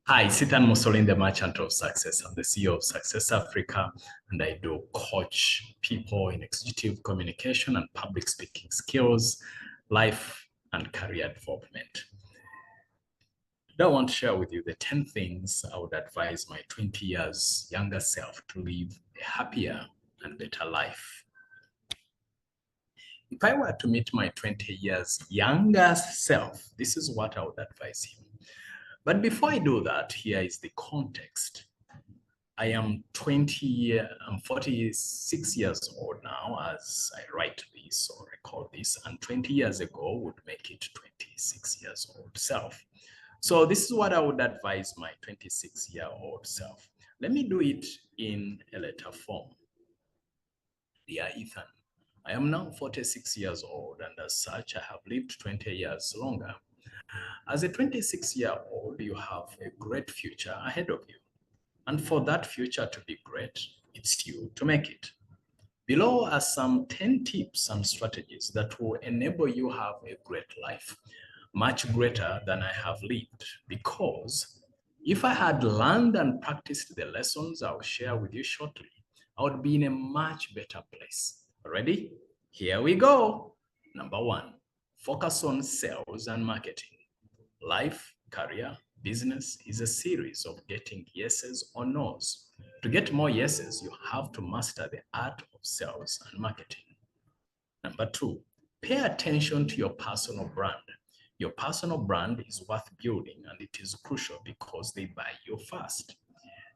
Hi, Sitan Musolin, the Merchant of Success. I'm the CEO of Success Africa, and I do coach people in executive communication and public speaking skills, life and career development. Today, I want to share with you the 10 things I would advise my 20 years younger self to live a happier and better life. If I were to meet my 20 years younger self, this is what I would advise him. But before I do that, here is the context. I am 46 years old now as I write this or record this, and 20 years ago would make it 26 years old self. So this is what I would advise my 26-year-old self. Let me do it in a letter form. Dear Ethan, I am now 46 years old, and as such, I have lived 20 years longer. As a 26-year-old, you have a great future ahead of you. And for that future to be great, it's you to make it. Below are some 10 tips and strategies that will enable you to have a great life, much greater than I have lived, because if I had learned and practiced the lessons I'll share with you shortly, I would be in a much better place. Ready? Here we go. Number one, focus on sales and marketing. Life, career, business is a series of getting yeses or nos. To get more yeses, you have to master the art of sales and marketing. Number two, pay attention to your personal brand. Your personal brand is worth building, and it is crucial because they buy you first.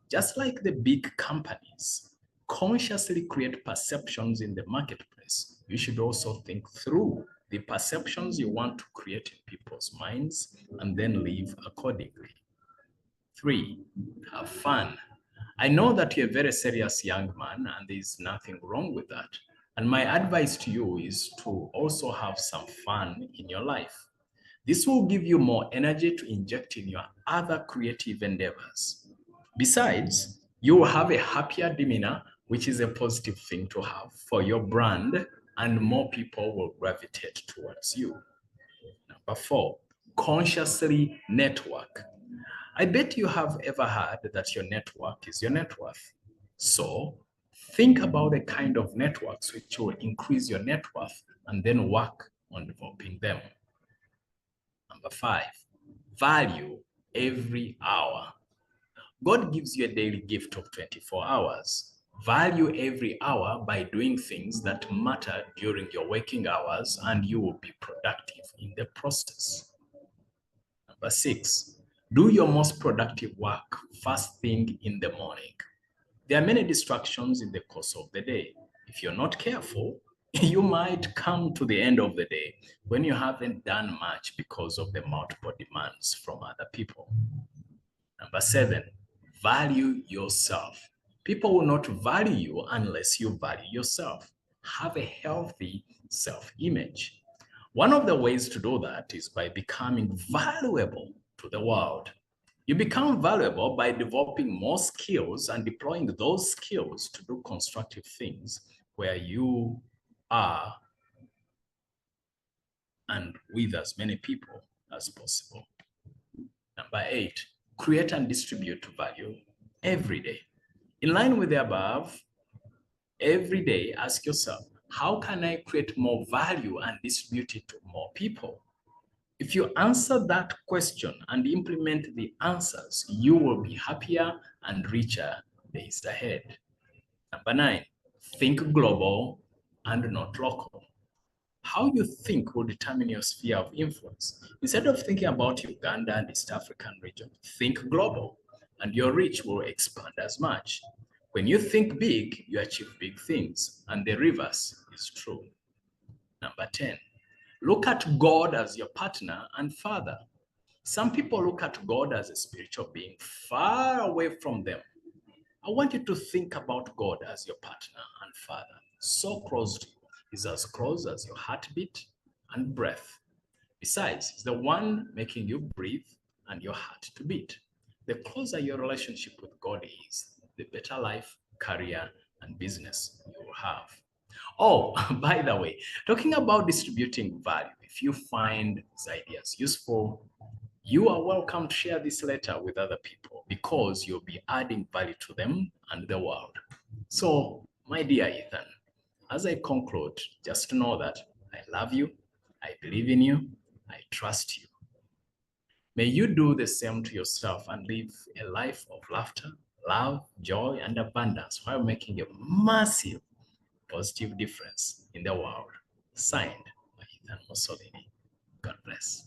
Just like the big companies consciously create perceptions in the marketplace, you should also think through the perceptions you want to create in people's minds and then live accordingly. Three, have fun. I know that you're a very serious young man, and there's nothing wrong with that. And my advice to you is to also have some fun in your life. This will give you more energy to inject in your other creative endeavors. Besides, you will have a happier demeanor, which is a positive thing to have for your brand, and more people will gravitate towards you. Number four, consciously network. I bet you have ever heard that your network is your net worth. So think about the kind of networks which will increase your net worth and then work on developing them. Number five, value every hour. God gives you a daily gift of 24 hours. Value every hour by doing things that matter during your working hours, and you will be productive in the process. Number six, do your most productive work first thing in the morning. There are many distractions in the course of the day. If you're not careful, you might come to the end of the day when you haven't done much because of the multiple demands from other people. Number seven, value yourself. People will not value you unless you value yourself. Have a healthy self-image. One of the ways to do that is by becoming valuable to the world. You become valuable by developing more skills and deploying those skills to do constructive things where you are and with as many people as possible. Number eight, create and distribute value every day. In line with the above, every day ask yourself, how can I create more value and distribute it to more people? If you answer that question and implement the answers, you will be happier and richer days ahead. Number nine, think global and not local. How you think will determine your sphere of influence. Instead of thinking about Uganda and East African region, think global, and your reach will expand as much. When you think big, you achieve big things, and the reverse is true. Number 10, look at God as your partner and father. Some people look at God as a spiritual being far away from them. I want you to think about God as your partner and father, so close to you. He's as close as your heartbeat and breath. Besides, he's the one making you breathe and your heart to beat. The closer your relationship with God is, the better life, career, and business you will have. Oh, by the way, talking about distributing value, if you find these ideas useful, you are welcome to share this letter with other people because you'll be adding value to them and the world. So, my dear Ethan, as I conclude, just know that I love you, I believe in you, I trust you. May you do the same to yourself and live a life of laughter, love, joy, and abundance while making a massive positive difference in the world. Signed by Ethan Mussolini. God bless.